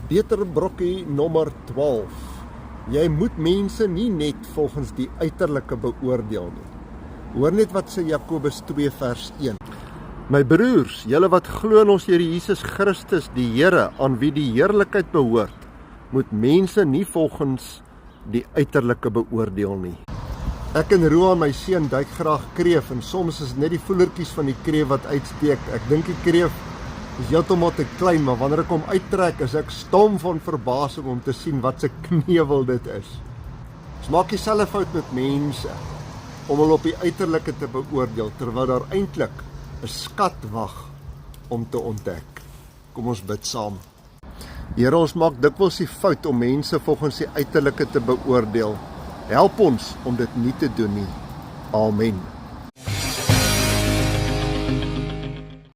Beter brokkie nommer 12. Jy moet mense nie net volgens die uiterlike beoordeel nie. Hoor net wat sê Jakobus 2 vers 1. My broers, julle wat glo in ons Here Jesus Christus, die Here, aan wie die heerlikheid behoort, moet mense nie volgens die uiterlike beoordeel nie. Ek en Roan, my seun, duik graag kreef en soms is net die voelertjies van die kreef wat uitsteek. Ek dink die kreef is heeltemal te klein, maar wanneer ek hom uittrek, is ek stom van verbasing om te sien wat se knewel dit is. Ons maak dieselfde fout met mense, om hulle op die uiterlike te beoordeel, terwyl daar eintlik 'n skat wag om te ontdek. Kom ons bid saam. Here, ons maak dikwels die fout om mense volgens die uiterlike te beoordeel. Help ons om dit nie te doen nie. Amen.